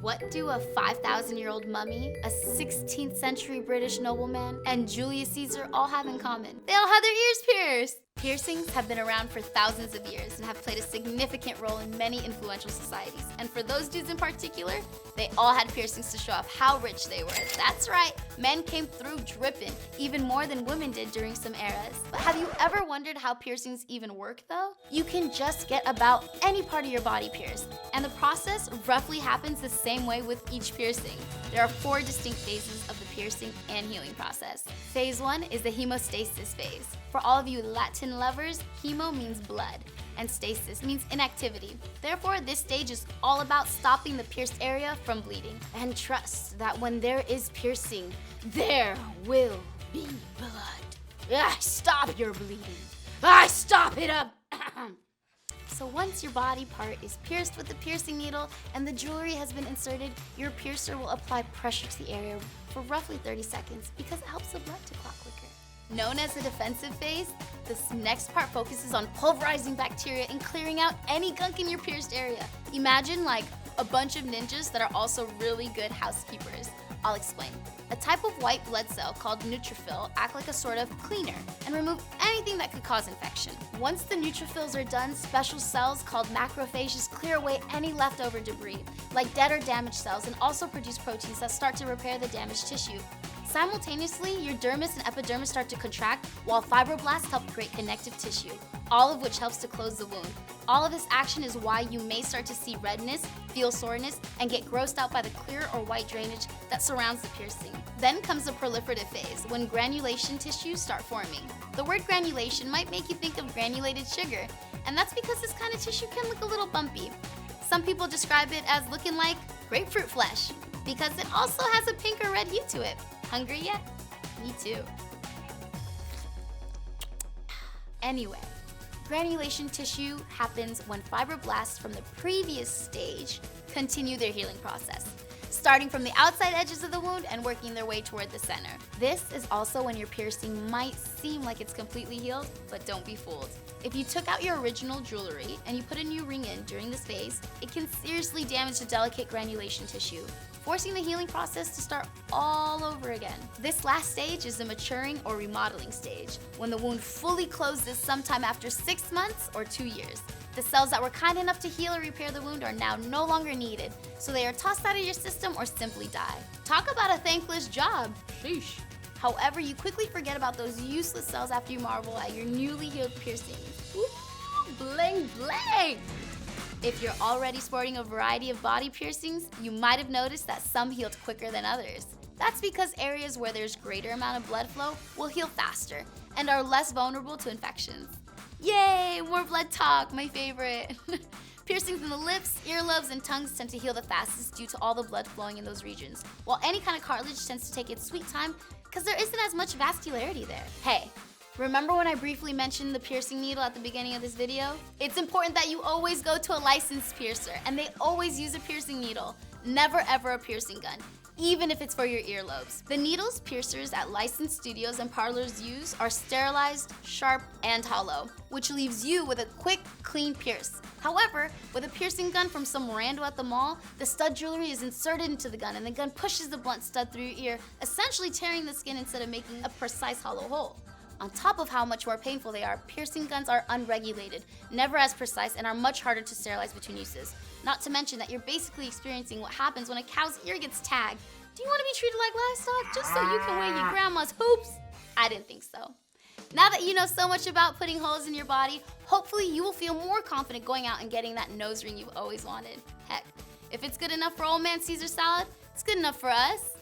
What do a 5,000-year-old mummy, a 16th century British nobleman, and Julius Caesar all have in common? They all had their ears pierced! Piercings have been around for thousands of years and have played a significant role in many influential societies. And for those dudes in particular, they all had piercings to show off how rich they were. That's right, men came through dripping, even more than women did during some eras. But have you ever wondered how piercings even work though? You can just get about any part of your body pierced, and the process roughly happens the same way with each piercing. There are 4 distinct phases of the piercing and healing process. Phase 1 is the hemostasis phase. For all of you Latin lovers, hemo means blood, and stasis means inactivity. Therefore, this stage is all about stopping the pierced area from bleeding. And trust that when there is piercing, there will be blood. Stop your bleeding. Stop it up. So once your body part is pierced with the piercing needle and the jewelry has been inserted, your piercer will apply pressure to the area for roughly 30 seconds because it helps the blood to clot quicker. Known as the defensive phase, this next part focuses on pulverizing bacteria and clearing out any gunk in your pierced area. Imagine like a bunch of ninjas that are also really good housekeepers. I'll explain. A type of white blood cell called neutrophil act like a sort of cleaner and remove anything that could cause infection. Once the neutrophils are done, special cells called macrophages clear away any leftover debris, like dead or damaged cells, and also produce proteins that start to repair the damaged tissue. Simultaneously, your dermis and epidermis start to contract, while fibroblasts help create connective tissue, all of which helps to close the wound. All of this action is why you may start to see redness, feel soreness, and get grossed out by the clear or white drainage that surrounds the piercing. Then comes the proliferative phase, when granulation tissues start forming. The word granulation might make you think of granulated sugar, and that's because this kind of tissue can look a little bumpy. Some people describe it as looking like grapefruit flesh, because it also has a pink or red hue to it. Hungry yet? Me too. Anyway, granulation tissue happens when fibroblasts from the previous stage continue their healing process, starting from the outside edges of the wound and working their way toward the center. This is also when your piercing might seem like it's completely healed, but don't be fooled. If you took out your original jewelry and you put a new ring in during this phase, it can seriously damage the delicate granulation tissue, forcing the healing process to start all over again. This last stage is the maturing or remodeling stage, when the wound fully closes sometime after 6 months or 2 years. The cells that were kind enough to heal or repair the wound are now no longer needed, so they are tossed out of your system or simply die. Talk about a thankless job. Sheesh. However, you quickly forget about those useless cells after you marvel at your newly healed piercings. Ooh, bling bling! If you're already sporting a variety of body piercings, you might have noticed that some healed quicker than others. That's because areas where there's greater amount of blood flow will heal faster and are less vulnerable to infections. Yay, more blood talk, my favorite. Piercings in the lips, earlobes, and tongues tend to heal the fastest due to all the blood flowing in those regions, while any kind of cartilage tends to take its sweet time because there isn't as much vascularity there. Hey, remember when I briefly mentioned the piercing needle at the beginning of this video? It's important that you always go to a licensed piercer, and they always use a piercing needle. Never ever a piercing gun, even if it's for your earlobes. The needles piercers at licensed studios and parlors use are sterilized, sharp, and hollow, which leaves you with a quick, clean pierce. However, with a piercing gun from some rando at the mall, the stud jewelry is inserted into the gun, and the gun pushes the blunt stud through your ear, essentially tearing the skin instead of making a precise hollow hole. On top of how much more painful they are, piercing guns are unregulated, never as precise, and are much harder to sterilize between uses. Not to mention that you're basically experiencing what happens when a cow's ear gets tagged. Do you want to be treated like livestock just so you can wear your grandma's hoops? I didn't think so. Now that you know so much about putting holes in your body, hopefully you will feel more confident going out and getting that nose ring you've always wanted. Heck, if it's good enough for old man Caesar salad, it's good enough for us.